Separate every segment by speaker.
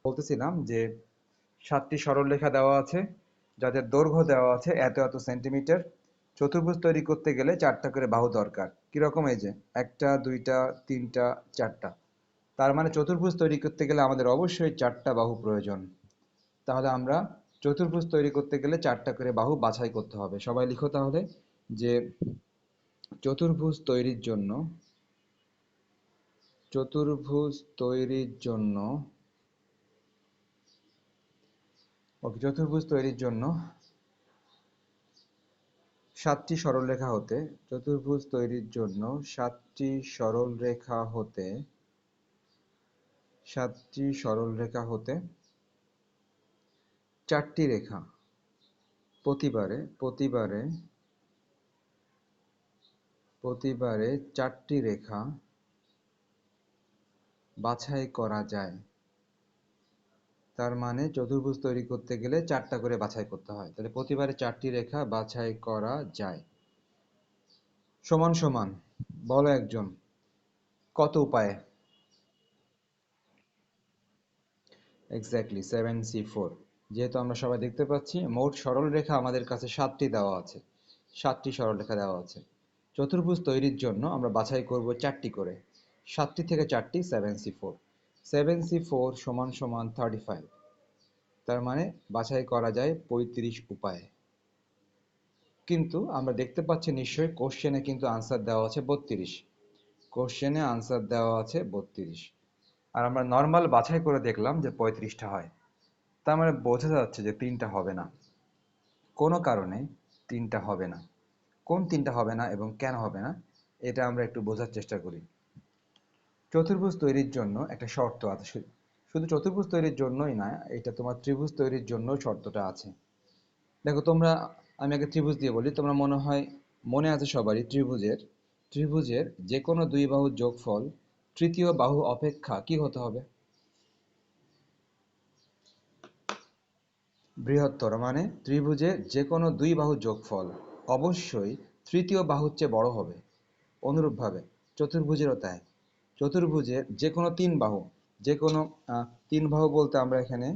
Speaker 1: বলতেছিলাম যে 7টি সরলরেখা দেওয়া আছে, যাদের দৈর্ঘ্য দেওয়া আছে এত এত সেন্টিমিটার। চতুর্ভুজ তৈরি করতে গেলে 4টা করে বাহু দরকার। কিরকম? এই যে 1টা 2টা 3টা 4টা। তার মানে চতুর্ভুজ তৈরি করতে গেলে আমাদের অবশ্যই 4টা বাহু প্রয়োজন। তাহলে আমরা চতুর্ভুজ তৈরি করতে গেলে 4টা করে বাহু বাছাই করতে হবে। সবাই লিখো তাহলে যে চতুর্ভুজ তৈরির জন্য চতুর্ভুজ তৈরির জন্য চতুর্ভুজ তৈরির জন্য 7টি সরলরেখা হতে চতুর্ভুজ তৈরির জন্য 7টি সরলরেখা হতে 4টি রেখা প্রতিবারে 4টি রেখা বাছাই করা যায়। তার মানে চতুর্ভুজ তৈরি করতে গেলে 4টা করে বাছাই করতে হয়। তাহলে প্রতিবারে 4টি রেখা বাছাই করা যায়। সমান সমান বলো একজন কত উপায়ে? Exactly 7c4। যেহেতু আমরা সবাই দেখতে পাচ্ছি মোট সরলরেখা আমাদের কাছে 7টি দেওয়া আছে, 7টি সরলরেখা দেওয়া আছে। চতুর্ভুজ তৈরির জন্য আমরা বাছাই করব 4টি করে, 7টি থেকে 4টি 7c4। 7c4 সমান সমান 35। তার মানে বাছাই করা যায় 35 উপায়ে। কিন্তু আমরা দেখতে পাচ্ছি নিশ্চয়ই কোশ্চেনে কিন্তু আনসার দেওয়া আছে 32। কোশ্চেনে আনসার দেওয়া আছে 32, আর আমরা নর্মাল বাছাই করে দেখলাম যে 35টা হয়। তার মানে বোঝা যাচ্ছে যে 3টা হবে না, কোনো কারণে 3টা হবে না। কোন 3টা হবে না এবং কেন হবে না এটা আমরা একটু বোঝার চেষ্টা করি। চতুর্ভুজ তৈরির জন্য একটা শর্ত আছে, শুধু চতুর্ভুজ তৈরির জন্যই না, এটা তোমার ত্রিভুজ তৈরির জন্য শর্তটা আছে। দেখো তোমরা, আমি আগে ত্রিভুজ দিয়ে বলি, তোমরা মনে আছে সবারই ত্রিভুজের যে কোনো দুই বাহুর যোগফল তৃতীয় বাহু অপেক্ষা কি হতে হবে? বৃহত্তর। মানে ত্রিভুজে যে কোনো দুই বাহুর যোগফল অবশ্যই তৃতীয় বাহুর চেয়ে বড় হবে। অনুরূপভাবে চতুর্ভুজেরও তাই। চতুর্ভুজের যে কোনো তিন বাহু, যে কোনো তিন বাহু বলতে আমরা এখানে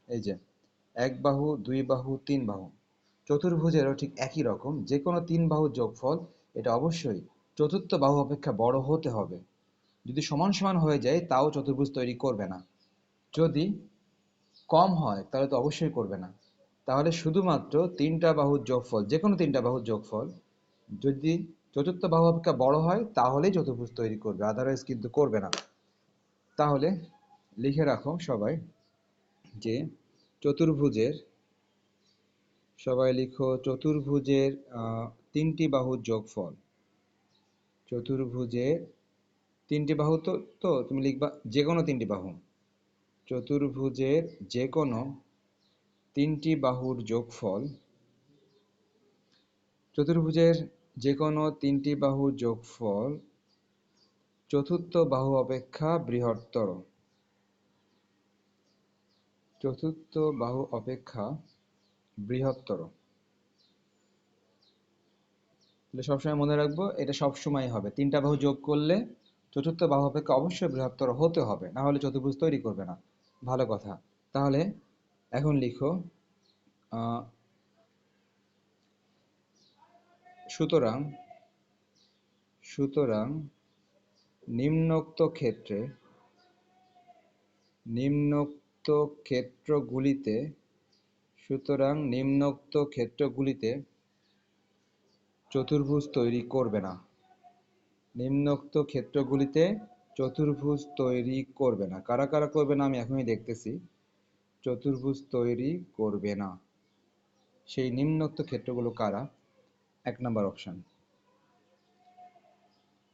Speaker 1: এই যে এক বাহু, দুই বাহু, তিন বাহু, চতুর্ভুজেরও ঠিক একই রকম। যে কোনো তিন বাহুর যোগফল এটা অবশ্যই চতুর্থ বাহু অপেক্ষা বড় হতে হবে। যদি সমান সমান হয়ে যায় তাও চতুর্ভুজ তৈরি করবে না। যদি কম হয় তাহলে তো অবশ্যই করবে না। তাহলে শুধুমাত্র তিনটা বাহুর যোগফল, যে কোনো তিনটা বাহুর যোগফল যদি চতুর্থ বাহু অপেক্ষা বড় হয় তাহলেই চতুর্ভুজ তৈরি করবে, আদারওয়াইজ কিন্তু করবে না। তাহলে লিখে রাখো সবাই যে চতুর্ভুজের, সবাই লিখো চতুর্ভুজের তিনটি বাহুর যোগফল। চতুর্ভুজের তিনটি বাহু, তো তো তুমি লিখবা যে কোনো তিনটি বাহু। চতুর্ভুজের যে কোনো তিনটি বাহুর যোগফল, চতুর্ভুজের যে কোনো তিনটি বাহুর যোগফল চতুর্থ বাহু অপেক্ষা বৃহত্তর। চতুর্থ বাহু অপেক্ষা বৃহত্তর। তাহলে সবসময় মনে রাখবো এটা সবসময় হবে, তিনটা বাহু যোগ করলে চতুর্থ বাহু অপেক্ষা অবশ্যই বৃহত্তর হতে হবে, না হলে চতুর্ভুজ তৈরি করবে না। ভালো কথা। তাহলে এখন লিখো আহ, সুতরাং সুতরাং নিম্নোক্ত ক্ষেত্রে নিম্নোক্ত ক্ষেত্রগুলিতে সুতরাং নিম্নোক্ত ক্ষেত্রগুলিতে চতুর্ভুজ তৈরি করবে না। নিম্নোক্ত ক্ষেত্রগুলিতে চতুর্ভুজ তৈরি করবে না। কারা কারা করবে না আমি এখনই দেখতেছি। চতুর্ভুজ তৈরি করবে না সেই নিম্নোক্ত ক্ষেত্রগুলো কারা? 1 নম্বর অপশন।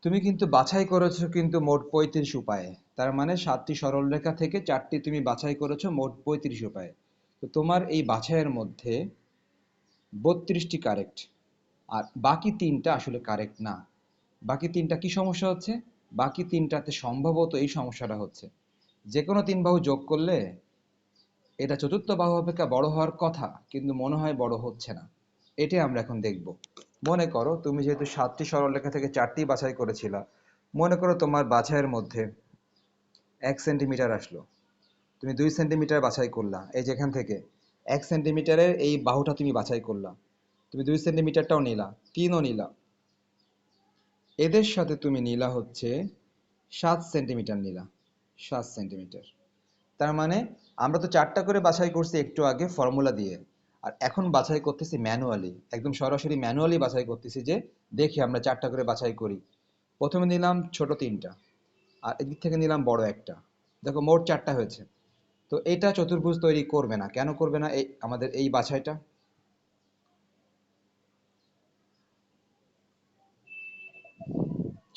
Speaker 1: তুমি কিন্তু বাছাই করেছো কিন্তু মোট 35 উপায়ে। তার মানে 7টি সরলরেখা থেকে 4টি তুমি বাছাই করেছো মোট 35 উপায়ে। তো তোমার এই বাছাইয়ের মধ্যে 32টি কারেক্ট, আর বাকি 3টা আসলে কারেক্ট না। বাকি 3টা কি সমস্যা হচ্ছে? বাকি 3টাতে সম্ভবত এই সমস্যাটা হচ্ছে, যে কোনো তিন বাহু যোগ করলে এটা চতুর্থ বাহু অপেক্ষা বড় হওয়ার কথা, কিন্তু মনে হয় বড় হচ্ছে না। এটাই আমরা এখন দেখব। মনে করো তুমি যেহেতু 7টি সরলরেখা থেকে 4টি বাছাই করেছিলা, মনে করো তোমার বাছাইয়ের মধ্যে 1 সেন্টিমিটার আসলো। তুমি 2 সেন্টিমিটার বাছাই করলা, এই যে এখান থেকে 1 সেন্টিমিটারের এই বাহুটা তুমি বাছাই করলা, তুমি 2 সেন্টিমিটারটাও নিলা, 3ও নিলা, এদের সাথে তুমি নিলা হচ্ছে 7 সেন্টিমিটার নিলা, 7 সেন্টিমিটার। তার মানে আমরা তো 4টা করে বাছাই করছি একটু আগে ফর্মুলা দিয়ে, আর এখন বাছাই করতেছি ম্যানুয়ালি, একদম সরাসরি ম্যানুয়ালি বাছাই করতেছি, যে দেখি আমরা 4টা করে বাছাই করি। প্রথমে নিলাম ছোট 3টা, আর এদিক থেকে নিলাম বড় একটা, দেখো মোট 4টা হয়েছে। তো এটা চতুর্ভুজ তৈরি করবে না, কেন করবে না? এই আমাদের এই বাছাইটা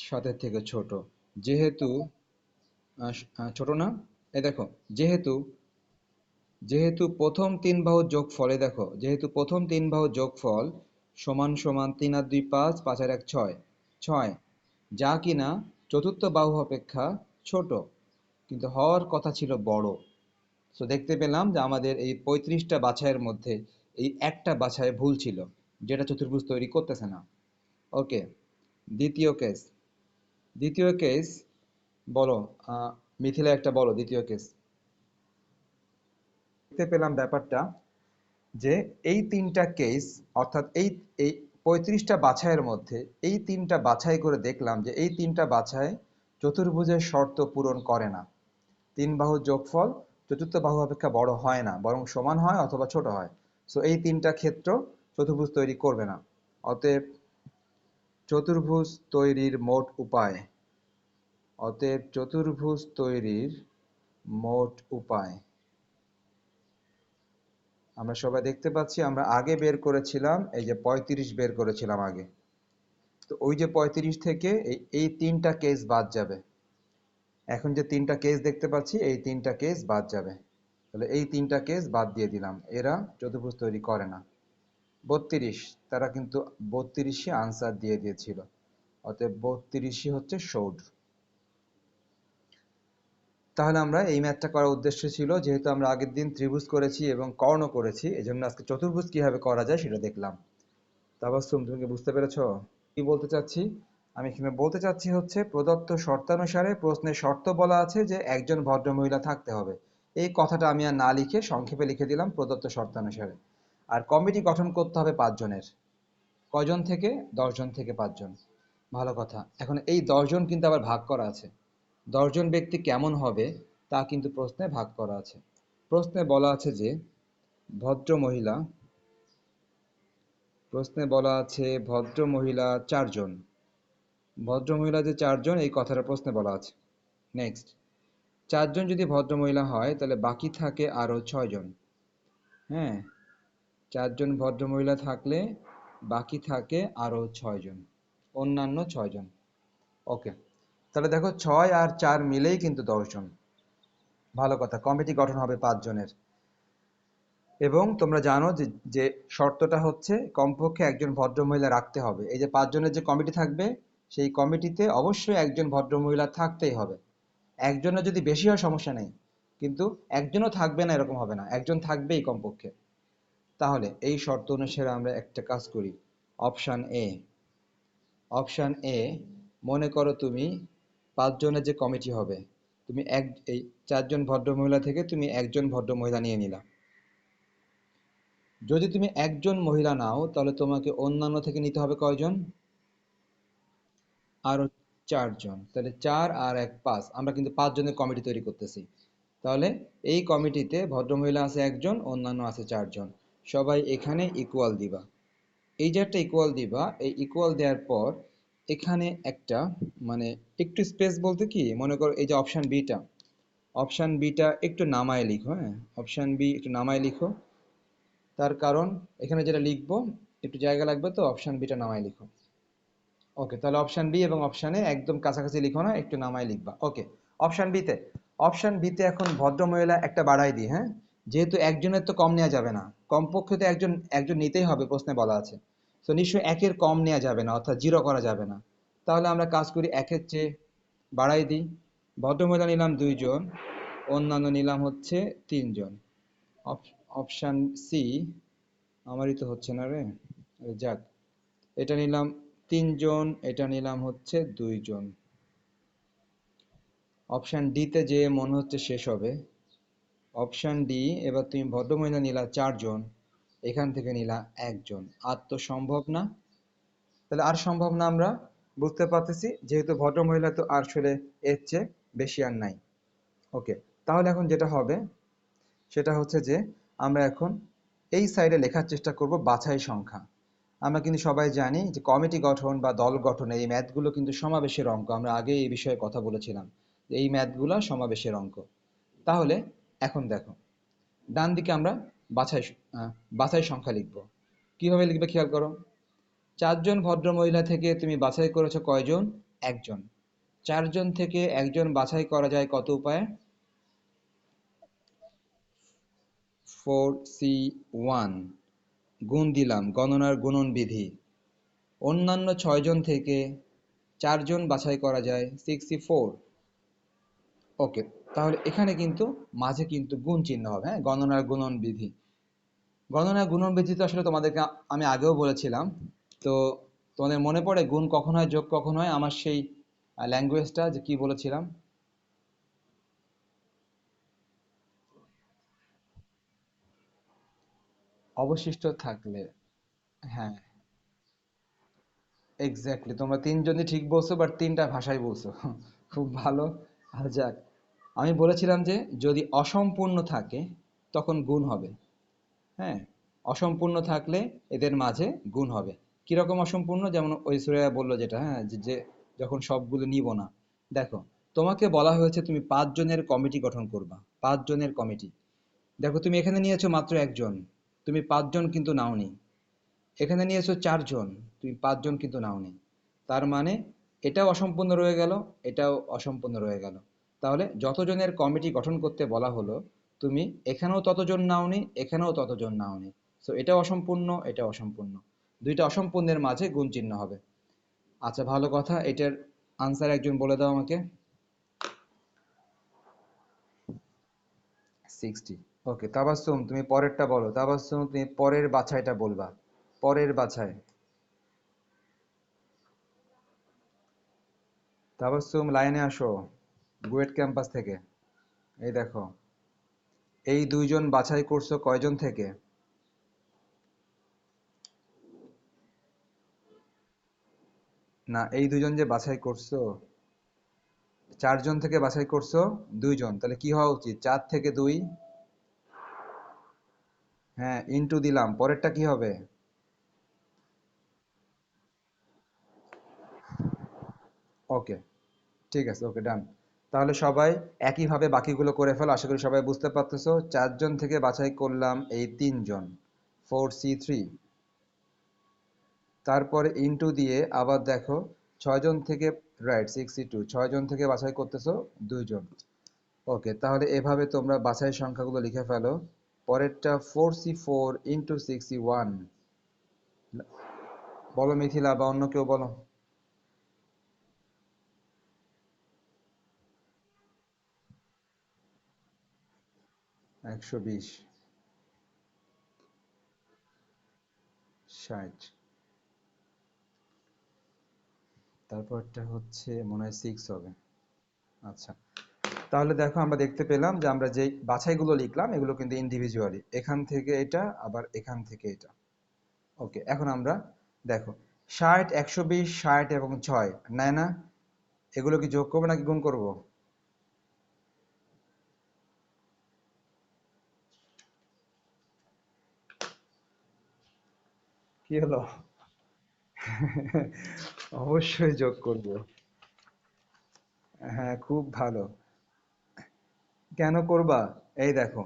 Speaker 1: 7-এর থেকে ছোট, যেহেতু ছোট না, এই দেখো, যেহেতু যেহেতু প্রথম 3 বাহুর যোগফল, এই দেখো, যেহেতু প্রথম 3 বাহুর যোগফল সমান সমান 3 আর 2 5, 5 আর 1 6, 6, যা কিনা চতুর্থ বাহু অপেক্ষা ছোট, কিন্তু হওয়ার কথা ছিল বড়। সো দেখতে পেলাম যে আমাদের এই 35টা বাছাইয়ের মধ্যে এই একটা বাছাই ভুল ছিল, যেটা চতুর্ভুজ তৈরি করতেছে না। ওকে, দ্বিতীয় কেস, দ্বিতীয় কেস বলো, মিথিলা একটা বলো দ্বিতীয় কেস। দেখতে পেলাম ব্যাপারটা, যে এই 3টা কেস, অর্থাৎ এই এই 35টা বাছাইয়ের মধ্যে এই 3টা বাছাই করে দেখলাম যে এই 3টা বাছাই চতুর্ভুজের শর্ত পূরণ করে না। 3 বাহুর যোগফল চতুর্থ বাহু অপেক্ষা বড় হয় না, বরং সমান হয় অথবা ছোট হয়। সো এই 3টা ক্ষেত্র চতুর্ভুজ তৈরি করবে না। অতএব চতুর্ভুজ তৈরির মোট উপায়, অতএব চতুর্ভুজ তৈরির মোট উপায় আমরা সবাই দেখতে পাচ্ছি, আমরা আগে বের করেছিলাম, এই যে 35 বের করেছিলাম আগে। তো ওই যে 35 থেকে এই 3টা কেস বাদ যাবে। এখন যে 3টা কেস দেখতে পাচ্ছি, এই 3টা কেস বাদ যাবে। তাহলে এই 3টা কেস বাদ দিয়ে দিলাম, এরা চতুর্ভুজ তৈরি করে না। 32, তারা কিন্তু 32ই আনসার দিয়ে দিয়েছিল, অতএব 32ই হচ্ছে সৌধ। তাহলে আমরা এই ম্যাথটা করার উদ্দেশ্য ছিল, যেহেতু আমরা আগের দিন ত্রিভুজ করেছি এবং কর্ণ করেছি, এজন্য আজকে চতুর্ভুজ কিভাবে করা যায় সেটা দেখলাম। তাবাসসুম, তুমি কি বুঝতে পেরেছো কি বলতে চাচ্ছি? আমি এখানে বলতে চাচ্ছি হচ্ছে, প্রদত্ত শর্তানুসারে প্রশ্নের শর্ত বলা আছে যে একজন ভদ্রমহিলা থাকতে হবে। এই কথাটা আমি আর না লিখে সংক্ষেপে লিখে দিলাম প্রদত্ত শর্তানুসারে। আর কমিটি গঠন করতে হবে 5 জনের। কয়জন থেকে? 10 জন থেকে 5 জন। ভালো কথা। এখন এই 10 জন কিন্তু আবার ভাগ করা আছে। 10 জন ব্যক্তি কেমন হবে তা কিন্তু প্রশ্নে ভাগ করা আছে। প্রশ্নে বলা আছে যে ভদ্র মহিলা, প্রশ্নে বলা আছে ভদ্র মহিলা 4 জন। ভদ্রমহিলা যে 4 জন, এই কথাটা প্রশ্নে বলা আছে। নেক্সট, 4 জন যদি ভদ্রমহিলা হয় তাহলে বাকি থাকে আরো 6 জন। হ্যাঁ, 4 জন ভদ্রমহিলা থাকলে বাকি থাকে আরো 6 জন, অন্যান্য 6 জন। ওকে, তাহলে দেখো 6 আর 4 মিলেই কিন্তু 10 জন। ভালো কথা, কমিটি গঠন হবে 5 জনের। এবং তোমরা জানো যে যে শর্তটা হচ্ছে কমপক্ষে একজন ভদ্রমহিলা রাখতে হবে। এই যে 5 জনের যে কমিটি থাকবে, সেই কমিটিতে অবশ্যই একজন ভদ্রমহিলা থাকতেই হবে। একজনের যদি বেশি হয় সমস্যা নেই, কিন্তু একজনও থাকবে না এরকম হবে না, একজন থাকবেই কমপক্ষে। তাহলে এই শর্ত অনুসারে আমরা একটা কাজ করি। অপশান এ, অপশান এ, মনে করো তুমি 5 জনের যে কমিটি হবে, তুমি এই 4 জন ভদ্রমহিলা থেকে তুমি একজন ভদ্রমহিলা নিয়ে নিলা। যদি তুমি একজন মহিলা নাও তাহলে তোমাকে অন্যান্য থেকে নিতে হবে কয়জন? আরো 4 জন। তাহলে 4 আর 1 5, আমরা কিন্তু 5 জনের কমিটি তৈরি করতেছি। তাহলে এই কমিটিতে ভদ্রমহিলা আছে একজন, অন্যান্য আছে 4 জন। সবাই এখানে ইকুয়াল দিবা। এই যে একটা ইকুয়াল দিবা, এই ইকুয়াল দেওয়ার পর এখানে একটা, মানে একটু স্পেস বলতে কি, মনে করো এই যে অপশন বিটা, অপশন বিটা একটু নামায় লিখো। হ্যাঁ, অপশন বি একটু নামায় লিখো। তার কারণ এখানে যেটা লিখবো একটু জায়গা লাগবে, তো অপশন বিটা নামায় লিখো। ওকে, তাহলে অপশন বি এবং অপশানে একদম কাছাকাছি লিখো না, একটু নামায় লিখবা। ওকে, অপশন বিতে, অপশন বিতে এখন ভদ্রমহিলা একটা বাড়াই দিই। হ্যাঁ, যেহেতু একজনের তো কম নেওয়া যাবে না, কমপক্ষে তো একজন একজন নিতেই হবে, প্রশ্নে বলা আছে। তো নিশ্চয়ই একের কম নেওয়া যাবে না, অর্থাৎ জিরো করা যাবে না। তাহলে আমরা কাজ করি, একের চেয়ে বাড়াই দিই। ভদ্রমহিলা নিলাম 2 জন, অন্যান্য নিলাম হচ্ছে 3 জন। অপশান সি, আমারই তো হচ্ছে না রে, যাক, এটা নিলাম 3 জন, এটা নিলাম হচ্ছে 2 জন। অপশান ডিতে যে মনে হচ্ছে শেষ হবে, অপশন ডি। এবার তুমি ভদ্রমহিলা নিলা 4 জন, এখান থেকে নিলা 1 জন। আর তো সম্ভব না। তাহলে আর সম্ভব না আমরা বুঝতে পারতেছি, যেহেতু ভদ্রমহিলা তো আর আসলে এর চেয়ে বেশি আর নাই। ওকে, তাহলে এখন যেটা হবে সেটা হচ্ছে যে আমরা এখন এই সাইডে লেখার চেষ্টা করব বাছাই সংখ্যা। আমরা কিন্তু সবাই জানি যে কমিটি গঠন বা দল গঠনে এই ম্যাথগুলো কিন্তু সমাবেশের অঙ্ক। আমরা আগে এই বিষয়ে কথা বলেছিলাম যে এই ম্যাথগুলো সমাবেশের অঙ্ক। তাহলে এখন দেখো, ডান দিকে আমরা বাছাই আহ, বাছাই সংখ্যা লিখব। কিভাবে লিখবে খেয়াল করো। 4 জন ভদ্রমহিলা থেকে তুমি বাছাই করেছো কয়জন? 1 জন। 4 জন থেকে 1 জন বাছাই করা যায় কত উপায়ে? 4C1 গুণ দিলাম, গণনার গুণন বিধি। অন্যান্য 6 জন থেকে 4 জন বাছাই করা যায় 64। ওকে, তাহলে এখানে কিন্তু মাঝে কিন্তু গুণ চিহ্ন হবে, হ্যাঁ, গণনার গুণন বিধি। গণনার গুণন বিধি তো আসলে তোমাদেরকে আমি আগেও বলেছিলাম। তো তোমাদের মনে পড়ে গুণ কখন হয় যোগ কখন হয়? আমার সেই ল্যাঙ্গুয়েজটা যে কি বলেছিলাম? অবশিষ্ট থাকলে। হ্যাঁ, এক্স্যাক্টলি, তোমরা তিনজনই ঠিক বলছো, বাট তিনটা ভাষায় বলছো। খুব ভালো। আর যাক, আমি বলেছিলাম যে যদি অসম্পূর্ণ থাকে তখন গুণ হবে। হ্যাঁ, অসম্পূর্ণ থাকলে এদের মাঝে গুণ হবে। কিরকম অসম্পূর্ণ? যেমন ওই সুরাইয়া বললো যেটা, হ্যাঁ, যে যখন সবগুলো নিব না। দেখো, তোমাকে বলা হয়েছে তুমি 5 জনের কমিটি গঠন করবা। 5 জনের কমিটি। দেখো, তুমি এখানে নিয়েছো মাত্র 1 জন, তুমি 5 জন কিন্তু নাওনি। এখানে নিয়েছো 4 জন, তুমি 5 জন কিন্তু নাওনি। তার মানে এটাও অসম্পূর্ণ রয়ে গেল, এটাও অসম্পূর্ণ রয়ে গেল। তাহলে যতজনের কমিটি গঠন করতে বলা হলো, তুমি এখানেও ততজন নাওনি, এখানেও ততজন নাওনি। সো এটা অসম্পূর্ণ, এটা অসম্পূর্ণ। দুইটা অসম্পূর্ণের মাঝে গুণ চিহ্ন হবে। আচ্ছা, ভালো কথা, এটার আনসার একজন বলে দাও আমাকে। 60। ওকে, তাবাসসুম তুমি পরেরটা বলো। তাবাসসুম তুমি পরের বাছাইটা বলবা। পরের বাছাই। তাবাসসুম লাইনে আসো, বুয়েট ক্যাম্পাস থেকে। এই দেখো, এই 2 জন বাছাই করছো কয়জন থেকে? না, এই 2 জন যে বাছাই করছো, 4 জন থেকে বাছাই করছো 2 জন, তাহলে কি হওয়া উচিত? 4 থেকে 2। হ্যাঁ, ইনটু দিলাম, পরেরটা কি হবে? ওকে, ঠিক আছে, ওকে, ডান। তাহলে সবাই একইভাবে বাকিগুলো করে ফেলো। আশা করি সবাই বুঝতে পারতেছো। 4 জন থেকে বাছাই করলাম এই 3 জন, 4C3। তারপরে ইনটু দিয়ে আবার দেখো, 6 জন থেকে, রাইট, 62, 6 জন থেকে বাছাই করতেছো 2 জন। ওকে, তাহলে এভাবে তোমরা বাছাই সংখ্যাগুলো লিখে ফেলো। পরেরটা 4C4 × 61। বলো মিথিলা, বা অন্য কেউ বলো। 120, 60। তারপরটা হচ্ছে মনে হয় 6 হবে। আচ্ছা, তাহলে দেখো, আমরা দেখতে পেলাম যে আমরা যে বাছাইগুলো লিখলাম এগুলো কিন্তু ইন্ডিভিজুয়ালি, এখান থেকে এটা, আবার এখান থেকে এটা। ওকে, এখন আমরা দেখো, 60, 120, 60 এবং 6 নেয় না? এগুলো কি যোগ করবো নাকি গুণ করব? কি হলো? অবশ্যই যোগ করব। হ্যাঁ, খুব ভালো। কেন করবা? এই দেখো,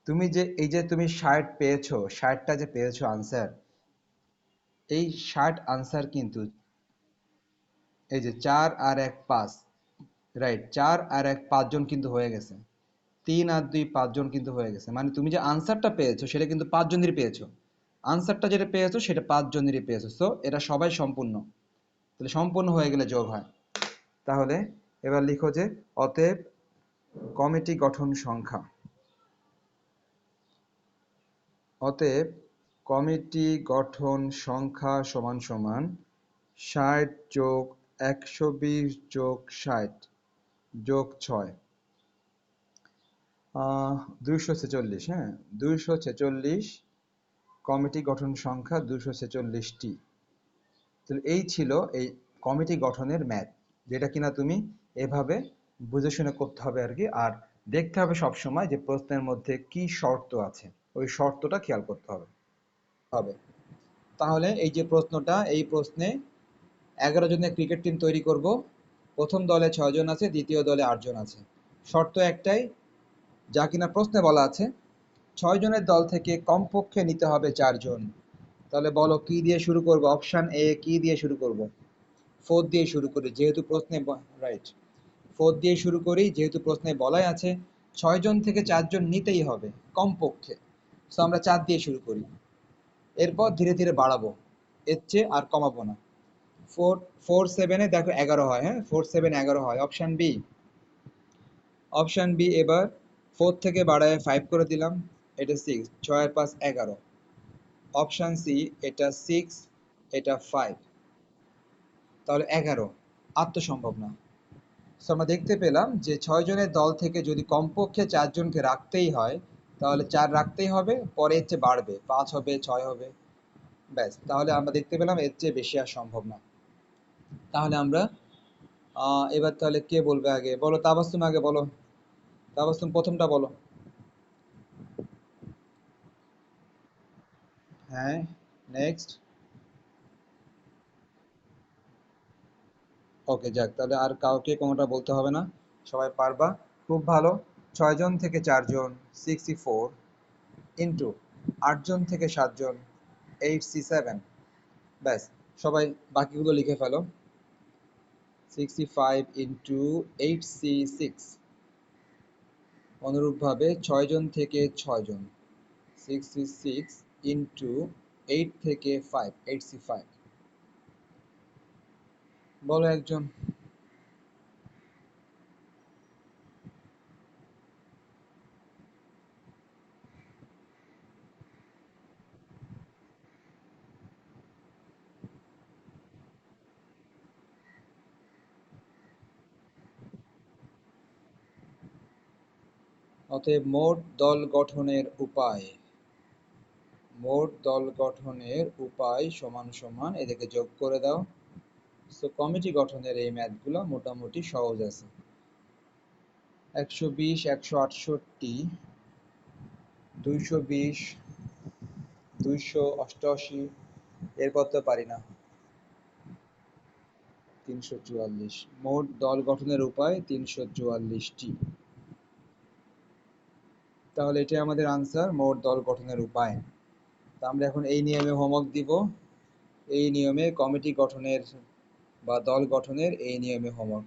Speaker 1: তুমি যে এই যে তুমি 60 পেয়েছো, 60টা যে পেয়েছো আনসার, এই 60 আনসার কিন্তু এই যে 4 আর 1 5, রাইট, 4 আর 1 5 জন কিন্তু হয়ে গেছে। 3 আর 2 5 জন কিন্তু হয়ে গেছে। মানে তুমি যে আনসারটা পেয়েছো সেটা কিন্তু 5 জনেরই পেয়েছো। আনসারটা যেটা পেয়েছো সেটা 5 জনেরই পেয়েছো। সো এটা সবাই সম্পূর্ণ। তাহলে সম্পূর্ণ হয়ে গেলে যোগ হয়। তাহলে এবার লিখো যে অতএব কমিটি গঠন সংখ্যা, অতএব কমিটি গঠন সংখ্যা সমান সমান 60 যোগ 120 যোগ 60 যোগ 6। আহ 246, হ্যাঁ, 246 কমিটি গঠন সংখ্যা 246টি। তাহলে এই ছিল এই কমিটি গঠনের ম্যাথ, যেটা কিনা তুমি এভাবে বুঝে শুনে করতে হবে আর কি। আর দেখতে হবে সব সময় যে প্রশ্নের মধ্যে কি শর্ত আছে, ওই শর্তটা খেয়াল করতে হবে হবে তাহলে এই যে প্রশ্নটা, এই প্রশ্নে 11 জনের ক্রিকেট টিম তৈরি করব। প্রথম দলে 6 জন আছে, দ্বিতীয় দলে 8 জন আছে। শর্ত একটাই, যা কিনা প্রশ্নে বলা আছে, 6 জনের দল থেকে কমপক্ষে নিতে হবে 4 জন। তাহলে বলো কি দিয়ে শুরু করব? অপশন এ কি দিয়ে শুরু করব? ফোর্থ দিয়ে শুরু করি, যেহেতু প্রশ্নে রাইট, ফোর্থ দিয়ে শুরু করি যেহেতু প্রশ্নে বলাই আছে 6 জন থেকে 4 জন নিতেই হবে কমপক্ষে। সো আমরা 4 দিয়ে শুরু করি, এরপর ধীরে ধীরে বাড়াবো, এর চেয়ে আর কমাবো না। ফোর, 4 7-এ দেখো 11 হয়, হ্যাঁ, 4 7 11 হয়। Option B, option B. এবার 4 থেকে বাড়ায় 5 করে দিলাম, এটা 6, 6 আর 5 11। অপশন সি, এটা 6, এটা 5, তাহলে 11। আত্মসম্ভব না। সো আমরা দেখতে পেলাম যে 6 জনের দল থেকে যদি কমপক্ষে 4 জনকে রাখতেই হয়, তাহলে 4 রাখতেই হবে, পরে এর চেয়ে বাড়বে, 5 হবে, 6 হবে, ব্যাস। তাহলে আমরা দেখতে পেলাম এর চেয়ে বেশি আর সম্ভব না। তাহলে আমরা এবার তাহলে কে বলবে আগে? বলো, তাবাস্সুম আগে বলো। তাবাস্সুম প্রথমটা বলো। হ্যাঁ, নেক্সট। ওকে, যাক, তাহলে আর কাউকে কোনোটা বলতে হবে না, সবাই পারবা, খুব ভালো। 6 জন থেকে 4 জন 64, ইন্টু 8 জন থেকে 7 জন 8C7, ব্যাস। সবাই বাকিগুলো লিখে ফেলো। 65 ইন্টু 8C6, অনুরূপভাবে 6 জন থেকে 6 জন 66 ইন্টু 8 থেকে 5 8C5, বলো একজন। অতএব মোট দল গঠনের উপায়, মোট দল গঠনের উপায় সমান সমান এদেরকে যোগ করে দাও। সো কমিটি গঠনের এই ম্যাথগুলো মোটামুটি সহজ আছে। 120, 168, 220, 288, এরপর তো পারি না। 344, মোট দল গঠনের উপায় 344টি। তাহলে এটাই আমাদের আনসার, মোট দল গঠনের উপায়। তা আমরা এখন এই নিয়মে হোমওয়ার্ক দিব, এই নিয়মে কমিটি গঠনের বা দল গঠনের এই নিয়মে হোমওয়ার্ক।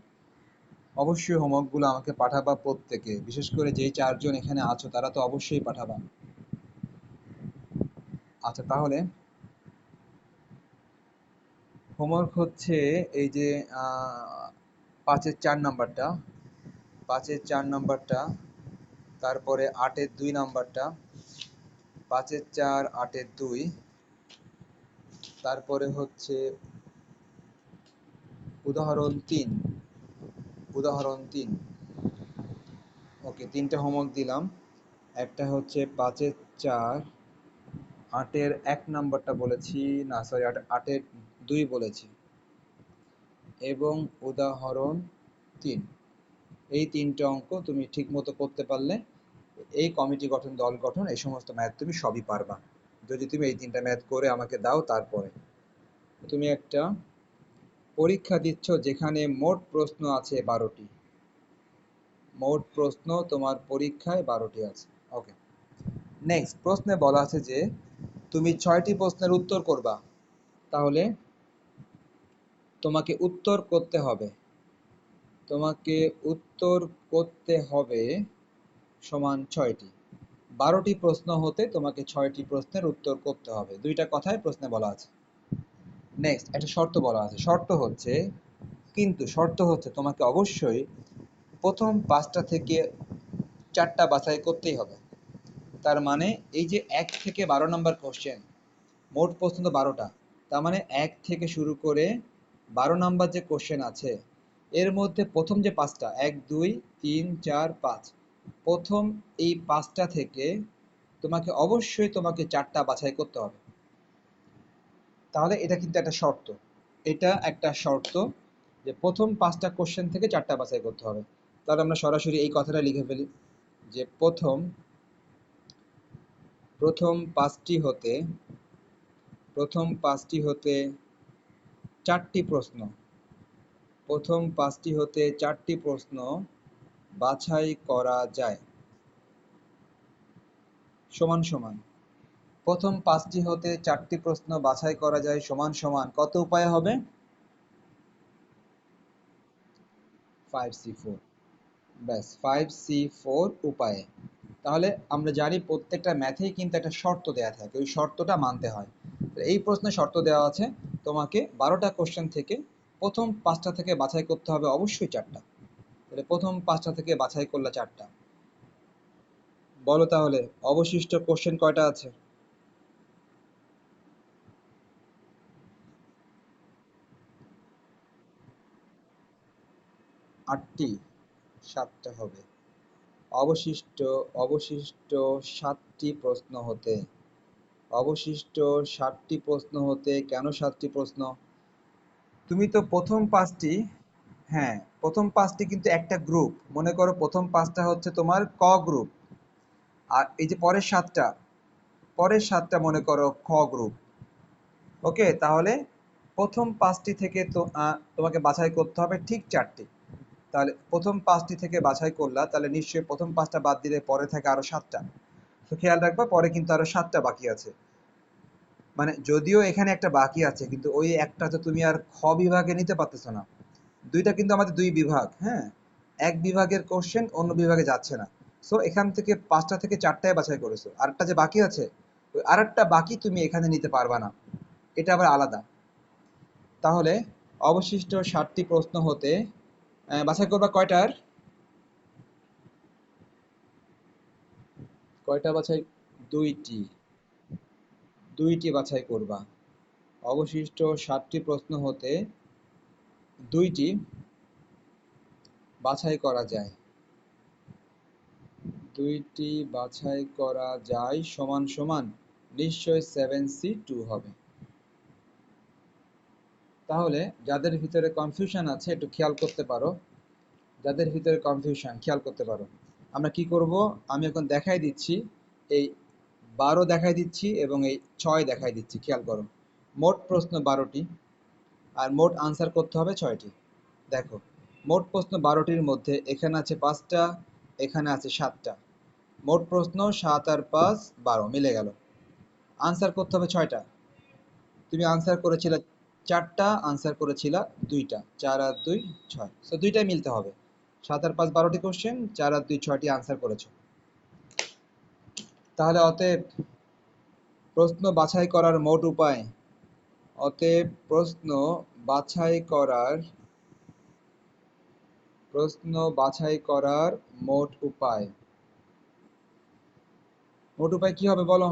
Speaker 1: অবশ্যই হোমওয়ার্কগুলো আমাকে পাঠাবা প্রত্যেকে, বিশেষ করে যেই 4 জন এখানে আছো তারা তো অবশ্যই পাঠাবা। আচ্ছা, তাহলে হোমওয়ার্ক হচ্ছে এই যে 5-এর 4 নাম্বারটা, 5-এর 4 নাম্বারটা, তারপরে 8-এর 2 নাম্বারটা, 5-এর 4, 8-এর 2, তারপরে হচ্ছে উদাহরণ 3, উদাহরণ 3। ওকে, 3টে হোমওয়ার্ক দিলাম। একটা হচ্ছে 5-এর 4, 8-এর 1 নাম্বারটা বলেছি, না সরি, 8-এর 2 বলেছি, এবং উদাহরণ 3। এই 3টে অঙ্ক তুমি ঠিক মতো করতে পারলে এই কমিটি গঠন, দল গঠন, এই সমস্ত ম্যাথ তুমি সবই পারবা, যদি তুমি এই 3টা ম্যাথ করে আমাকে দাও। তারপরে তুমি একটা পরীক্ষা দিচ্ছ যেখানে মোট প্রশ্ন আছে 12টি, মোট প্রশ্ন তোমার পরীক্ষায় 12টি আছে। ওকে, নেক্সট প্রশ্নে বলা আছে যে তুমি 6টি প্রশ্নের উত্তর করবা। তাহলে তোমাকে উত্তর করতে হবে, তোমাকে উত্তর করতে হবে সমান 6টি। 12টি প্রশ্ন হতে তোমাকে 6টি প্রশ্নের উত্তর করতে হবে, দুইটা কথাই প্রশ্নে বলা আছে। নেক্সট একটা শর্ত বলা আছে, শর্ত হচ্ছে তোমাকে অবশ্যই প্রথম 5টা থেকে 4টা বাছাই করতেই হবে। তার মানে এই যে 1 থেকে 12 নম্বর কোশ্চেন, মোট প্রশ্ন তো 12টা, তার মানে 1 থেকে শুরু করে 12 নম্বর যে কোশ্চেন আছে, এর মধ্যে প্রথম যে 5টা, 1 2 3 4 5, প্রথম এই 5টা থেকে অবশ্যই তোমাকে 4টা বাছাই করতে হবে। তাহলে এটা কিন্তু একটা শর্ত, এটা একটা শর্ত যে প্রথম 5টা কোশ্চেন থেকে 4টা বাছাই করতে হবে। তাহলে আমরা সরাসরি এই কথাটা লিখে ফেলি যে প্রথম 5টি হতে 4টি প্রশ্ন, প্রথম 5টি হতে 4টি প্রশ্ন বাছাই করা যায় সমান সমান, প্রথম 5টি হতে 4টি প্রশ্ন বাছাই করা যায় সমান সমান কত উপায়ে হবে? 5C4, ব্যাস 5C4 উপায়ে। তাহলে আমরা জানি প্রত্যেকটা ম্যাথেই কিন্তু একটা শর্ত দেয়া থাকে, ওই শর্তটা মানতে হয়। এই প্রশ্নে শর্ত দেওয়া আছে তোমাকে 12টা কোশ্চেন থেকে প্রথম 5টা থেকে বাছাই করতে হবে অবশ্যই 4টা। তাহলে প্রথম 5টা থেকে বাছাই করলে 4টা। বলো তাহলে অবশিষ্ট কোশ্চেন কয়টা আছে? 8টি, 7টা হবে। অবশিষ্ট অবশিষ্ট 7টি প্রশ্ন হতে, অবশিষ্ট 7টি প্রশ্ন হতে কেন 7টি প্রশ্ন? তুমি তো প্রথম 5টি, হ্যাঁ প্রথম 5টি কিন্তু একটা গ্রুপ, মনে করো প্রথম 5টা হচ্ছে তোমার ক গ্রুপ, আর এই যে পরের 7টা মনে করো খ গ্রুপ। ওকে, তাহলে প্রথম 5টি থেকে তো তোমাকে বাছাই করতে হবে ঠিক 4টি। তাহলে প্রথম 5টি থেকে বাছাই করলা, তাহলে নিশ্চয়ই প্রথম 5টা বাদ দিলে পরে থাকে আরো 7টা। তো খেয়াল রাখবা পরে কিন্তু আরো 7টা বাকি আছে। মানে যদিও এখানে একটা বাকি আছে, কিন্তু ওই একটা তো তুমি আর খ বিভাগে নিতে পারতেছো না। দুইটা কিন্তু আমাদের দুই বিভাগ, হ্যাঁ, এক বিভাগের কোশ্চেন অন্য বিভাগে যাচ্ছে না। সো এখান থেকে 5টা থেকে 4টায় বাছাই করেছো, আরেকটা যে বাকি আছে ওই আরেকটা বাকি তুমি এখানে নিতে পারবা না, এটা আবার আলাদা। তাহলে অবশিষ্ট 7টি প্রশ্ন হতে বাছাই করবা কয়টার? কয়টা বাছাই? দুইটি, দুইটি বাছাই করবা। অবশিষ্ট 7টি প্রশ্ন হতে দুইটি বাছাই করা যায়, দুইটি বাছাই করা যায় সমান সমান নিশ্চয় 7C2 হবে। তাহলে যাদের ভিতরে কনফিউশন আছে একটু খেয়াল করতে পারো, যাদের ভিতরে কনফিউশন খেয়াল করতে পারো। আমরা কি করব, আমি এখন দেখাই দিচ্ছি, এই 12 দেখাই দিচ্ছি এবং এই 6 দেখাই দিচ্ছি, খেয়াল করো। মোট প্রশ্ন 12টি আর মোট আনসার করতে হবে 6টি। দেখো মোট প্রশ্ন 12টির মধ্যে এখানে আছে 5টা, এখানে আছে 7টা, মোট প্রশ্ন 7 আর 5 12 মিলে গেল। আনসার করতে হবে 6টা, তুমি আনসার করেছিলে 4টা, আনসার করেছিলা 2টা, 4 আর 2 6, সো দুইটাই মিলতে হবে। 7 আর 5 12টি কোশ্চেন, 4 আর 2 6টি আনসার করেছো। তাহলে অতএব প্রশ্ন বাছাই করার মোট উপায়, অতএব বাছাই করার প্রশ্ন বাছাই করার মোট উপায়, মোট উপায় কি হবে বলো?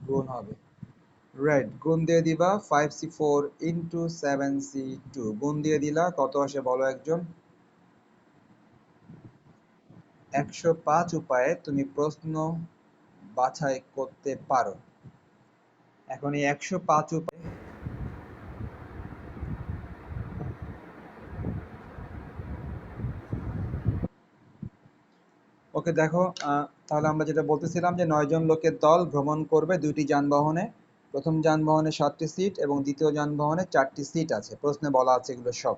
Speaker 1: গুণ হবে, রাইট, গুণ দিয়ে দিবা 5C4 ইন্টু 7C2, গুণ দিয়ে দিলা কত আসে বলো একজন? 105 উপায়ে তুমি প্রশ্ন বাছাই করতে পারো। এখন এই 105 উপায়, ওকে দেখো, তাহলে আমরা যেটা বলতেছিলাম যে 9জন লোকের দল ভ্রমণ করবে 2টি যানবাহনে, প্রথম যানবাহনে 7টি সিট এবং দ্বিতীয় যানবাহনে 4টি সিট আছে, প্রশ্নে বলা আছে এগুলো সব।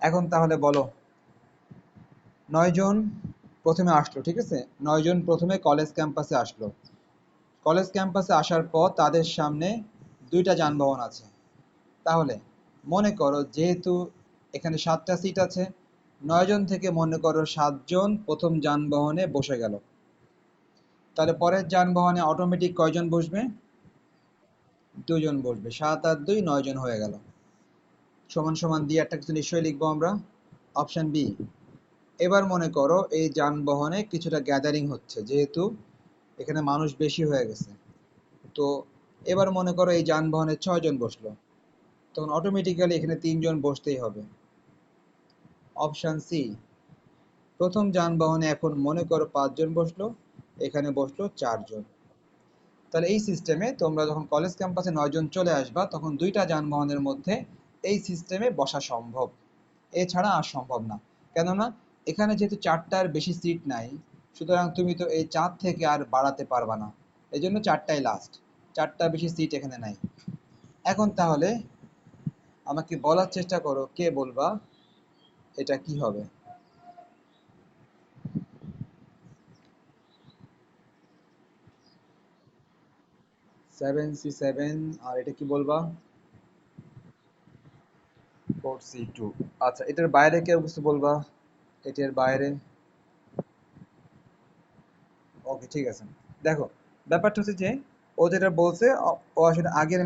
Speaker 1: এখন তাহলে বলো, 9জন প্রথমে আসলো, ঠিক আছে, 9জন প্রথমে কলেজ ক্যাম্পাসে আসলো। কলেজ ক্যাম্পাসে আসার পর তাদের সামনে 2টা যানবাহন আছে। তাহলে মনে করো যেহেতু এখানে 7টা সিট আছে, 9জন থেকে মনে করো 7জন প্রথম যানবাহনে বসে গেল। তাহলে পরের যানবাহনে অটোমেটিক কয়জন বসবে? 2জন বসবে, 7 আর 2 9জন হয়ে গেল। সমান সমান দিয়ে একটা কিছু নিশ্চয়ই লিখবো আমরা, অপশন বি। এবার মনে করো এই যানবাহনে কিছুটা গ্যাদারিং হচ্ছে, যেহেতু এখানে মানুষ বেশি হয়ে গেছে, তো এবার মনে করো এই যানবাহনে 6জন বসলো, তখন অটোমেটিক্যালি এখানে 3জন বসতেই হবে, অপশন সি। প্রথম যানবাহনে এখন মনে করো 5 জন বসলো, এখানে বসলো 4 জন। তাহলে এই সিস্টেমে তোমরা যখন কলেজ ক্যাম্পাসে 9 জন চলে আসবা, তখন দুইটা যানবাহনের মধ্যে এই সিস্টেমে বসা সম্ভব, এছাড়া আর সম্ভব না। কেননা এখানে যেহেতু 4টার বেশি সিট নাই, সুতরাং তুমি তো এই 4 থেকে আর বাড়াতে পারবা না। এই জন্য 4টাই লাস্ট, 4টার বেশি সিট এখানে নাই। এখন তাহলে আমাকে বলার চেষ্টা করো, কে বলবা এটা কি হবে? 7C7, আর এটা কি বলবা? 4C2। আচ্ছা, এটার বাইরে কেউ কিছু বলবা? এটার বাইরে? ওকে, ঠিক আছে। দেখো, ব্যাপারটা হচ্ছে যে ও যেটা বলছে, ও আসলে আগের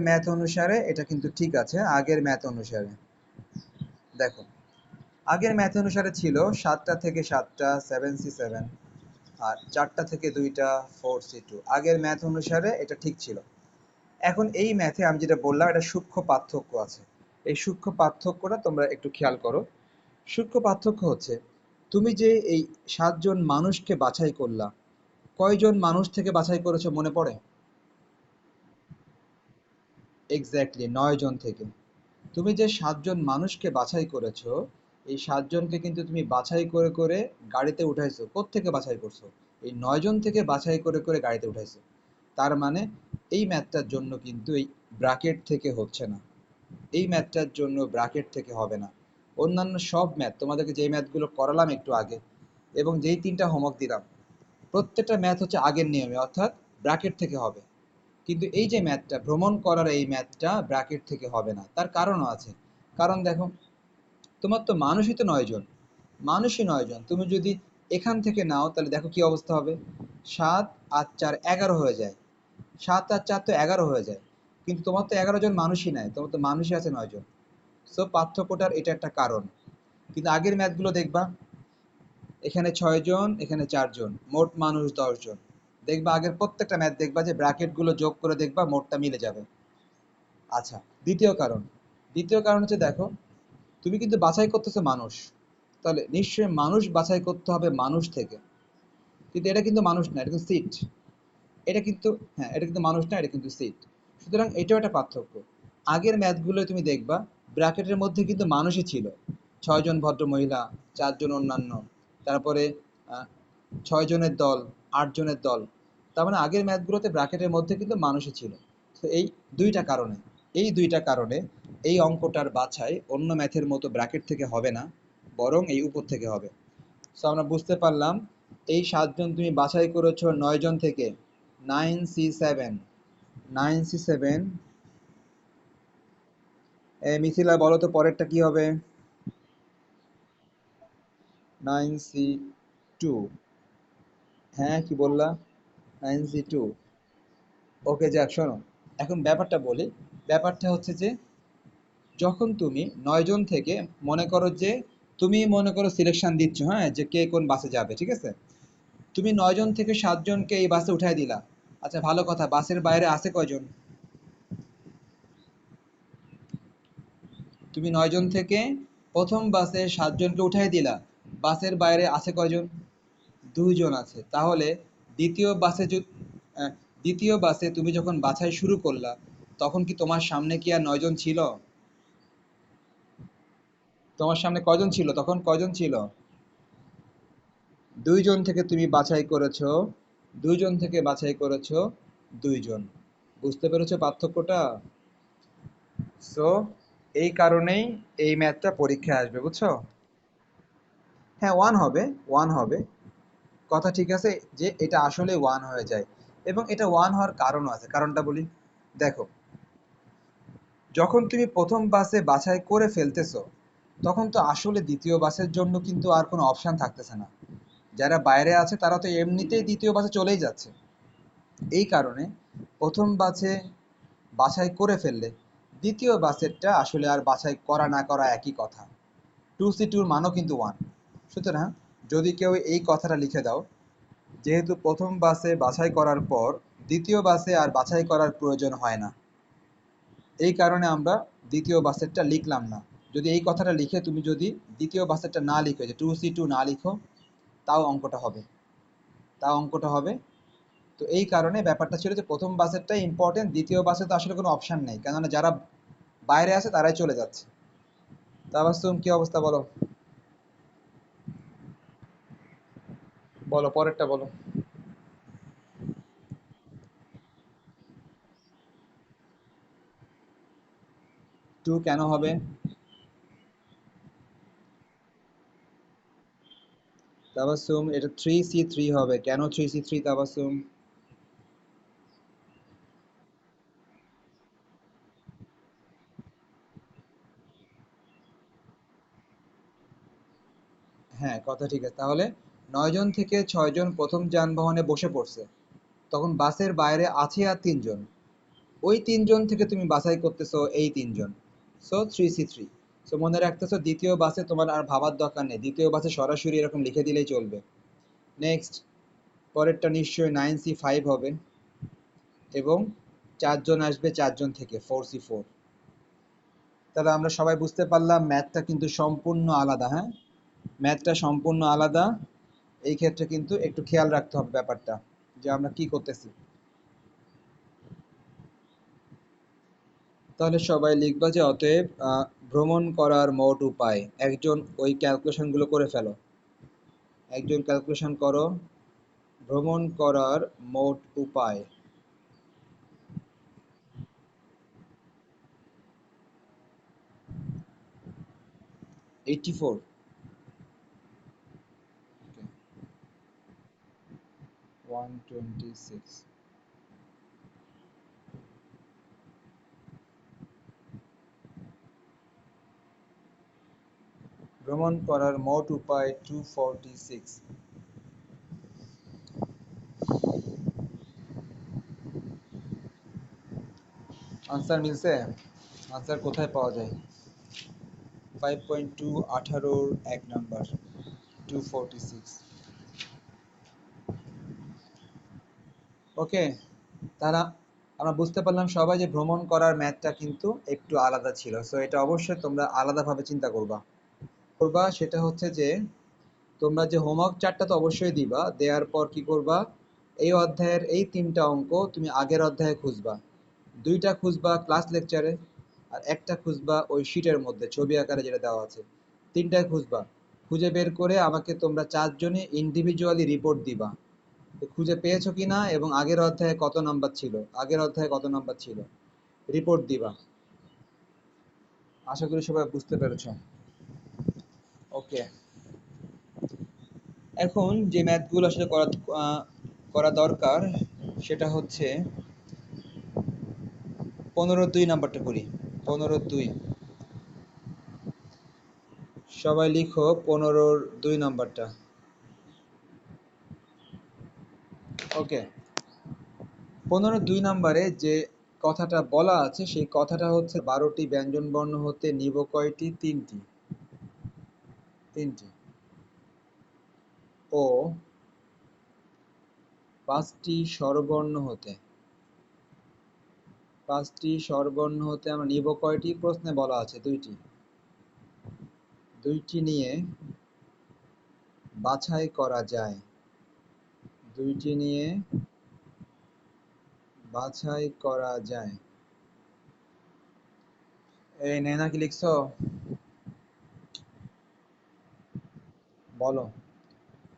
Speaker 1: ম্যাথ অনুসারে এটা কিন্তু ঠিক আছে। আগের ম্যাথ অনুসারে দেখো, আগের ম্যাথ অনুসারে ছিল 7টা থেকে 7টা 7C7, আর 4টা থেকে 2টা 4C2। আগের ম্যাথ অনুসারে এটা ঠিক ছিল। এখন এই ম্যাথে আমি যেটা বললাম, এটা সূক্ষ্ম পার্থক্য আছে। এই সূক্ষ্ম পার্থক্যটা তোমরা একটু খেয়াল করো। সূক্ষ্ম পার্থক্য হচ্ছে, তুমি যে এই 7 জন মানুষকে বাছাই করলা, কয়জন মানুষ থেকে বাছাই করেছো মনে পড়ে? এক্স্যাক্টলি 9 জন থেকে। তুমি যে 7 জন মানুষকে বাছাই করেছো, এই 7 জনকে কিন্তু তুমি বাছাই করে করে গাড়িতে উঠাইছো। কোত্থেকে বাছাই করছো? এই 9 জন থেকে বাছাই করে করে গাড়িতে উঠাইছো। তার মানে এই ম্যাথটার জন্য কিন্তু এই ব্র্যাকেট থেকে হচ্ছে না, এই ম্যাথটার জন্য ব্র্যাকেট থেকে হবে না। অন্যান্য সব ম্যাথ, তোমাদেরকে যেই ম্যাথগুলো করালাম একটু আগে এবং যেই 3টা হোমওয়ার্ক দিলাম, প্রত্যেকটা ম্যাথ হচ্ছে আগের নিয়মে, অর্থাৎ ব্র্যাকেট থেকে হবে। কিন্তু এই যে ম্যাথটা, ভ্রমণ করার এই ম্যাথটা ব্র্যাকেট থেকে হবে না। তার কারণও আছে। কারণ দেখো, তোমার তো মানুষই তো 9 জন, মানুষই 9 জন। তুমি যদি এখান থেকে নাও, তাহলে দেখো কি অবস্থা হবে। 7 আর 4 11 হয়ে যায়। 7 আর 4 তো 11 হয়ে যায়। কিন্তু তোমার তো 11 জন মানুষই নাই, তোমার তো মানুষই আছে 9 জন। সো পার্থক্যটার এটা একটা কারণ। কিন্তু আগের ম্যাথগুলো দেখবা, এখানে 6 জন, এখানে 4 জন, মোট মানুষ 10 জন। দেখবা আগের প্রত্যেকটা ম্যাথ দেখবা যে ব্র্যাকেটগুলো যোগ করে দেখবা মোটটা মিলে যাবে। আচ্ছা, দ্বিতীয় কারণ। দ্বিতীয় কারণ হচ্ছে দেখো, তুমি কিন্তু বাছাই করতেছো মানুষ, তাহলে নিশ্চয়ই মানুষ বাছাই করতে হবে মানুষ থেকে। কিন্তু এটা কিন্তু মানুষ না, এটা কিন্তু সিট। এটা কিন্তু, হ্যাঁ, এটা কিন্তু মানুষ না, এটা কিন্তু সিট। সুতরাং এটাও একটা পার্থক্য। আগের ম্যাথগুলো তুমি দেখবা ব্র্যাকেটের মধ্যে কিন্তু মানুষই ছিল। 6 জন ভদ্র মহিলা, 4 জন অন্যান্য, তারপরে 6 জনের দল, 8 জনের দল। তার মানে আগের ম্যাথগুলোতে ব্র্যাকেটের মধ্যে কিন্তু মানুষই ছিল। তো এই দুইটা কারণে, এই দুইটা কারণে এই অঙ্কটার বাছাই অন্য ম্যাথের মতো ব্র্যাকেট থেকে হবে না, বরং এই উপর থেকে হবে। সো আমরা বুঝতে পারলাম, এই 7 জন তুমি বাছাই করেছো 9 জন থেকে। 9C7, 9C7। মিথিলা বলো তো পরেরটা কি হবে? 9C2। হ্যাঁ, কি বললা? 9C2। ওকে, যাক শোনো, এখন ব্যাপারটা বলি। ব্যাপারটা হচ্ছে যে, যখন তুমি 9 জন থেকে, মনে করো যে তুমি মনে করো সিলেকশন দিচ্ছ, হ্যাঁ, যে কে কোন বাসে যাবে, ঠিক আছে? তুমি 9 জন থেকে 7 জনকে এই বাসে উঠাই দিলা। আচ্ছা, ভালো কথা, বাসের বাইরে আছে কয়জন? তুমি 9 জন থেকে প্রথম বাসে 7 জনকে উঠাই দিলা, বাসের বাইরে আছে কয়জন? 2 জন আছে। তাহলে দ্বিতীয় বাসে দ্বিতীয় বাসে তুমি যখন বাছাই শুরু করলা, তখন কি তোমার সামনে কি আর 9 জন ছিল? তোমার সামনে কয়জন ছিল তখন, কয়জন ছিল? 2 জন থেকে তুমি বাছাই করেছো, 2 জন থেকে বাছাই করেছো 2 জন। বুঝতে পেরেছো পার্থক্যটা? সো এই কারণেই এই ম্যাথটা পরীক্ষায় আসবে, বুঝছো? হ্যাঁ, ওয়ান হবে, ওয়ান হবে। কথা ঠিক আছে, যে এটা আসলে ওয়ান হয়ে যায়। এবং এটা ওয়ান হওয়ার কারণও আছে, কারণটা বলি। দেখো, যখন তুমি প্রথম বাসে বাছাই করে ফেলতেছো, তখন তো আসলে দ্বিতীয় বাসের জন্য কিন্তু আর কোনো অপশন থাকতেছে না। যারা বাইরে আছে তারা তো এমনিতেই দ্বিতীয় বাসে চলেই যাচ্ছে। এই কারণে প্রথম বাসে বাছাই করে ফেললে দ্বিতীয় বাসেরটা আসলে আর বাছাই করা না করা একই কথা। 2C2-র মানও কিন্তু ওয়ান। সুতরাং যদি কেউ এই কথাটা লিখে দাও, যেহেতু প্রথম বাসে বাছাই করার পর দ্বিতীয় বাসে আর বাছাই করার প্রয়োজন হয় না, এই কারণে আমরা দ্বিতীয় বাসেরটা লিখলাম না। যদি এই কথাটা লিখে তুমি যদি দ্বিতীয় বাসেরটা না লিখো, যে 2C2 না লিখো, তাও অঙ্কটা হবে, তাও অঙ্কটা হবে। তো এই কারণে ব্যাপারটা ছিল যে প্রথম বাসেরটাই ইম্পর্টেন্ট, দ্বিতীয় বাসে তো আসলে কোনো অপশন নেই, কেননা যারা বাইরে আছে তারাই চলে যাচ্ছে। তাবাসসুম, কি অবস্থা বলো? বলো, পরেরটা বলো। 2 কেন হবে? তাবাসসুম, এটা 3C3 হবে। কেন 3C3 তাবাসসুম? হ্যাঁ, কথা ঠিক আছে। তাহলে 9 জন থেকে 6 জন প্রথম যানবাহনে বসে পড়ছে, তখন বাসের বাইরে আছে আর 3 জন। ওই 3 জন থেকে তুমি বাছাই করতেছো এই 3 জন, সো 3C3। সো মনে রাখতেছো, দ্বিতীয় বাসে তোমার আর ভাবার দরকার নেই, দ্বিতীয় বাসে সরাসরি এরকম লিখে দিলেই চলবে। নেক্সট, পরেরটা নিশ্চয়ই 9C5 হবে, এবং 4 জন আসবে 4 জন থেকে, 4C4। তাহলে আমরা সবাই বুঝতে পারলাম ম্যাথটা কিন্তু সম্পূর্ণ আলাদা, হ্যাঁ, ম্যাথটা সম্পূর্ণ আলাদা। এই ক্ষেত্রে কিন্তু একটু খেয়াল রাখতে হবে ব্যাপারটা, যে আমরা কি করতেছি। তাহলে সবাই লিখবা যে অতএব ভ্রমণ করার মোট উপায়। একজন ওই ক্যালকুলেশনগুলো করে ফেলো, একজন ক্যালকুলেশন করো। ভ্রমণ করার মোট উপায়। 84। 126। ভ্রমণ করার মোট উপায় 246। আনসার মিলছে? আনসার কোথায় পাওয়া যায়? 5.2, 18-র 1 নাম্বার, 246। ওকে, তারা আমরা বুঝতে পারলাম সবাই যে ভ্রমণ করার ম্যাথটা কিন্তু একটু আলাদা ছিল। সো এটা অবশ্যই তোমরা আলাদাভাবে চিন্তা করবা। সেটা হচ্ছে যে তোমরা যে হোমওয়ার্ক চার্টটা তো অবশ্যই দিবা, দেওয়ার পর কি করবা, এই অধ্যায়ের এই 3টা অঙ্ক তুমি আগের অধ্যায়ে খুঁজবা। 2টা খুঁজবা ক্লাস লেকচারে, আর একটা খুঁজবা ওই শিটের মধ্যে ছবি আকারে যেটা দেওয়া আছে। 3টায় খুঁজবা। খুঁজে বের করে আমাকে তোমরা 4 জনে ইন্ডিভিজুয়ালি রিপোর্ট দিবা, যে খুঁজে পেয়েছো কিনা এবং আগের অধ্যায়ে কত নাম্বার ছিল, আগের অধ্যায়ে কত নাম্বার ছিল, রিপোর্ট দিবা। আশা করি সবাই বুঝতে পেরেছো। ওকে, এখন যে ম্যাথগুলো আসলে আহ, করা দরকার, সেটা হচ্ছে 15-2 নাম্বারটা করি। 15-2, সবাই লিখো 15-2 নাম্বারটা। ওকে, 15-2 নাম্বারে যে কথাটা বলা আছে, সেই কথাটা হচ্ছে 12টি ব্যঞ্জন বর্ণ হতে নিব কয়টি? 3টি। 3টি। ও 5টি স্বরবর্ণ হতে, 5টি স্বরবর্ণ হতে আমরা নিব কয়টি? প্রশ্নে বলা আছে 2টি। 2টি নিয়ে বাছাই করা যায়। 2টি নিয়ে বাছাই করা যায়। এই নেনা, কি লিখছো? বলো,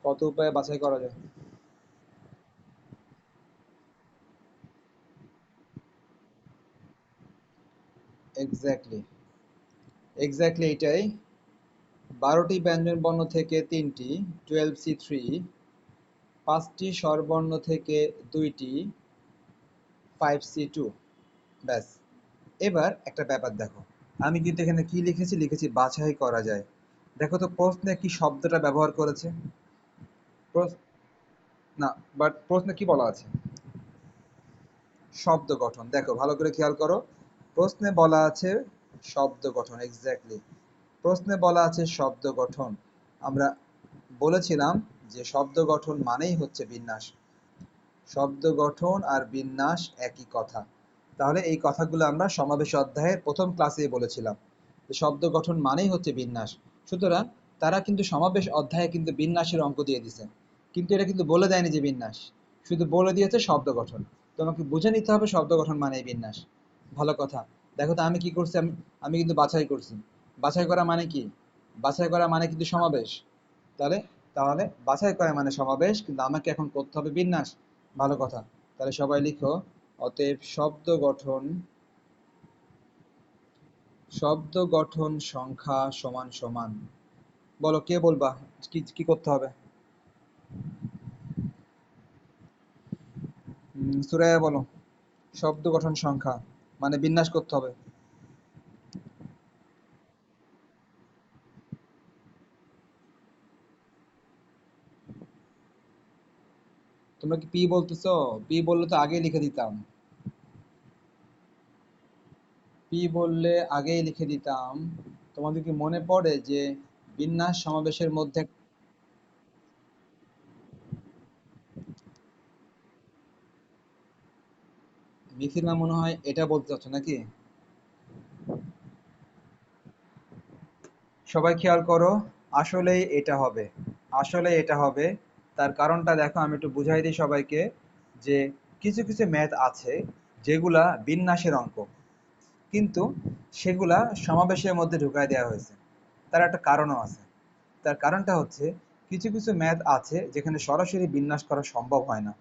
Speaker 1: কত উপায়ে বাছাই করা যায়? এক্স্যাক্টলি, এক্স্যাক্টলি এটাই। 12টি ব্যঞ্জন বর্ণ থেকে 3টি, 12C3। 5টি স্বরবর্ণ থেকে 2টি, 5C2। ব্যাস। এবার একটা ব্যাপার দেখো, আমি কিন্তু এখানে কি লিখেছি, লিখেছি বাছাই করা যায়। দেখো তো প্রশ্নে কি শব্দটা ব্যবহার করেছে? প্রশ্ন, না, বাট প্রশ্নে কি বলা আছে? শব্দ গঠন। দেখো ভালো করে খেয়াল করো, প্রশ্নে বলা আছে শব্দ গঠন। এক্স্যাক্টলি, প্রশ্নে বলা আছে শব্দ গঠন। আমরা বলেছিলাম যে শব্দ গঠন মানেই হচ্ছে বিন্যাস। শব্দ গঠন আর বিন্যাস একই কথা। তাহলে এই কথাগুলো আমরা সমাবেশ অধ্যায়ের প্রথম ক্লাসেই বলেছিলাম। শব্দ গঠন মানেই হচ্ছে বিন্যাস। সুতরাং তারা কিন্তু সমাবেশ অধ্যায়ে কিন্তু বিন্যাসের অঙ্ক দিয়ে দিছে, কিন্তু এটা কিন্তু বলে দেয়নি যে বিন্যাস, শুধু বলে দিয়েছে শব্দ গঠন। তোমাকে বুঝে নিতে হবে শব্দ গঠন মানেই বিন্যাস। ভালো কথা। দেখো তো আমি কি করছি, আমি কিন্তু বাছাই করছি। বাছাই করা মানে কি? বাছাই করা মানে কিন্তু সমাবেশ। তাহলে তাহলে বাছাই করা মানে সমাবেশ, কিন্তু আমাকে এখন করতে হবে বিন্যাস। ভালো কথা। তাহলে সবাই লিখো, অতএব শব্দ গঠন সংখ্যা সমান সমান। বলো কে বলবা, কি কি করতে হবে? সুরাইয়া বলো। শব্দ গঠন সংখ্যা মানে বিন্যাস করতে হবে। তোমরা কি পি বলতেছো? পি বললে তো আগেই লিখে দিতাম। পি বললে আগেই লিখে দিতাম। তোমাদের কি মনে পড়ে যে বিন্যাস সমাবেশের মধ্যে? মিথিলা মনে হয় এটা বলতে চাচ্ছ নাকি? সবাই খেয়াল করো, আসলেই এটা হবে। আসলে এটা হবে। তার কারণটা দেখো, আমি একটু বুঝাই দিই সবাইকে যে কিছু কিছু ম্যাথ আছে যেগুলা বিন্যাসের অঙ্ক, কিন্তু সেগুলা সমাবেশের মধ্যে ঢুকায় দেওয়া হয়েছে। তার একটা কারণও আছে। তার কারণটা হচ্ছে, কিছু কিছু ম্যাথ আছে যেখানে সরাসরি বিন্যাস করা সম্ভব হয় না,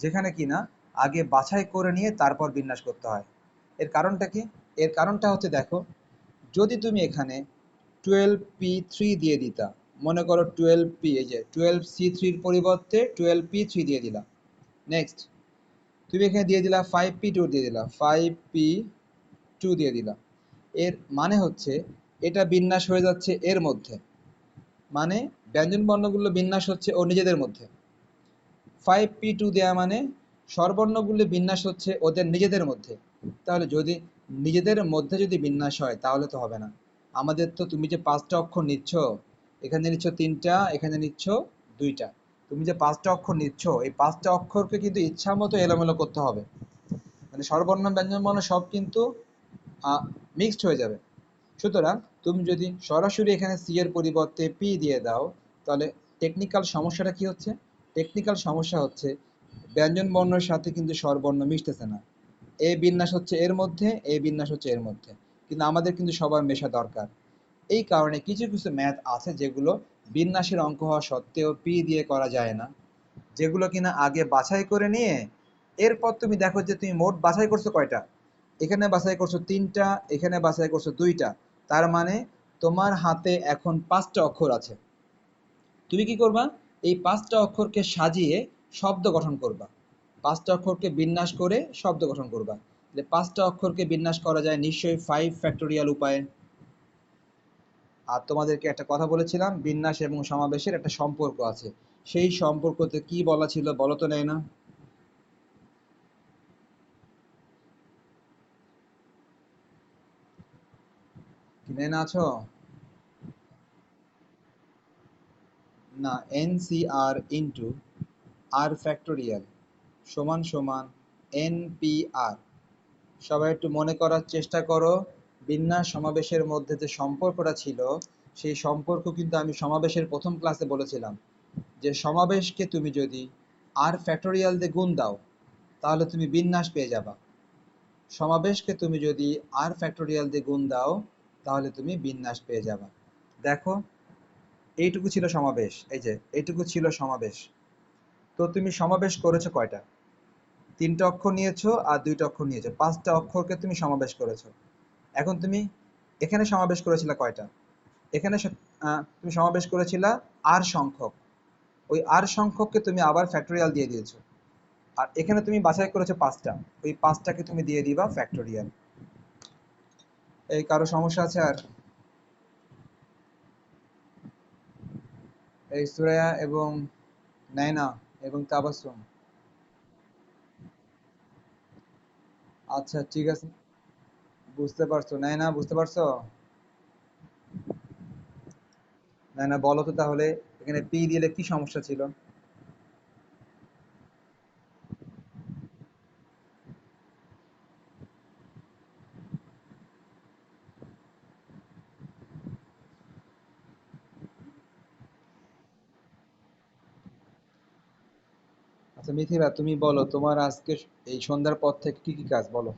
Speaker 1: যেখানে কিনা আগে বাছাই করে নিয়ে তারপর বিন্যাস করতে হয়। এর কারণটা কি? এর কারণটা হচ্ছে দেখো, যদি তুমি এখানে 12p3 দিয়ে দিতা, মনে করো 12p, এই যে 12c3 পরিবর্তে 12p3 দিয়ে দিলা। নেক্সট তুমি এখানে দিয়ে দিলা 5p2 দিয়ে দিলা, 5p2 দিয়ে দিলা। এর মানে হচ্ছে এটা বিন্যাস হয়ে যাচ্ছে এর মধ্যে, মানে ব্যঞ্জন বর্ণগুলো বিন্যাস হচ্ছে ও নিজেদের মধ্যে। 5p2 দেয়া মানে স্বরবর্ণগুলো বিন্যাস হচ্ছে ওদের নিজেদের মধ্যে। তাহলে যদি নিজেদের মধ্যে যদি বিন্যাস হয় তাহলে তো হবে না। আমাদের তো, তুমি যে পাঁচটা অক্ষর নিচ্ছ, এখানে নিচ্ছ তিনটা, এখানে নিচ্ছ দুইটা। তুমি যে পাঁচটা অক্ষর নিচ্ছ, এই পাঁচটা অক্ষরকে কিন্তু ইচ্ছা মতো এলোমেলো করতে হবে। মানে স্বরবর্ণ ব্যঞ্জন বর্ণ সব কিন্তু মিক্সড হয়ে যাবে। সুতরাং তুমি যদি সরাসরি এখানে সি এর পরিবর্তে পি দিয়ে দাও, তাহলে টেকনিক্যাল সমস্যাটা কি হচ্ছে? টেকনিক্যাল সমস্যা হচ্ছে ব্যঞ্জন বর্ণের সাথে কিন্তু স্বরবর্ণ মিশতেছে না। এ বিন্যাস হচ্ছে এর মধ্যে, এ বিন্যাস হচ্ছে এর মধ্যে, কিন্তু আমাদের কিন্তু সবার মেশা দরকার। এই কারণে কিছু কিছু ম্যাথ আছে যেগুলো বিন্যাসের অঙ্ক হওয়া সত্ত্বেও পি দিয়ে করা যায় না, যেগুলো কিনা আগে বাছাই করে নিয়ে এরপর তুমি দেখো যে তুমি মোট বাছাই করছো কয়টা। এখানে বাছাই করছো তিনটা, এখানে বাছাই করছো দুইটা। তার মানে তোমার হাতে এখন পাঁচটা অক্ষর আছে। তুমি কি করবা? এই পাঁচটা অক্ষরকে সাজিয়ে শব্দ গঠন করবা। পাঁচটা অক্ষরকে বিন্যাস করে শব্দ গঠন করবা। যে পাঁচটা অক্ষরকে বিন্যাস করা যায় নিশ্চয়ই 5 ফ্যাক্টোরিয়াল উপায়ে। আর তোমাদেরকে একটা কথা বলেছিলাম, বিন্যাস এবং সমাবেশের একটা সম্পর্ক আছে। সেই সম্পর্কতে কি বলা ছিল বলো তো, নেয় না? কি নেয় না আছো? না, NCR ইন্টু আর ফ্যাক্টোরিয়াল সমান সমান NPR। সবাই একটু মনে করার চেষ্টা করো, বিন্যাস সমাবেশের মধ্যে যে সম্পর্কটা ছিল, সেই সম্পর্ক কিন্তু আমি সমাবেশের প্রথম ক্লাসে বলেছিলাম যে সমাবেশকে তুমি যদি আর ফ্যাক্টোরিয়াল দিয়ে গুণ দাও তাহলে তুমি বিন্যাস পেয়ে যাবা। সমাবেশকে তুমি যদি আর ফ্যাক্টোরিয়াল দিয়ে গুণ দাও তাহলে তুমি বিন্যাস পেয়ে যাবা। দেখো, এইটুকু ছিল সমাবেশ, এই যে এইটুকু ছিল সমাবেশ। তো তুমি সমাবেশ করেছো কয়টা? তিনটা অক্ষর নিয়েছো আর দুইটা অক্ষর নিয়েছো, পাঁচটা অক্ষরকে তুমি সমাবেশ করেছো। এখন তুমি এখানে সমাবেশ করেছিলে কয়টা? এখানে তুমি সমাবেশ করেছিলা আর সংখ্যক। ওই আর সংখ্যককে তুমি আবার ফ্যাক্টোরিয়াল দিয়ে দিয়েছো। আর এখানে তুমি বাছাই করেছো পাঁচটা, ওই পাঁচটাকে তুমি দিয়ে দিবা ফ্যাক্টোরিয়াল। এই কারো সমস্যা আছে আর? এই সুরায়া এবং নাইনা এবং তাবাসসুম। আচ্ছা ঠিক আছে। বুঝতে পারছো নাইনা, বুঝতে পারছো? নাইনা বলো তো তাহলে, এখানে পি দিলে কি সমস্যা ছিল? আচ্ছা মিথিলা, তুমি বলো তোমার আজকে এই সন্ধ্যার পর থেকে কি কি কাজ বলো।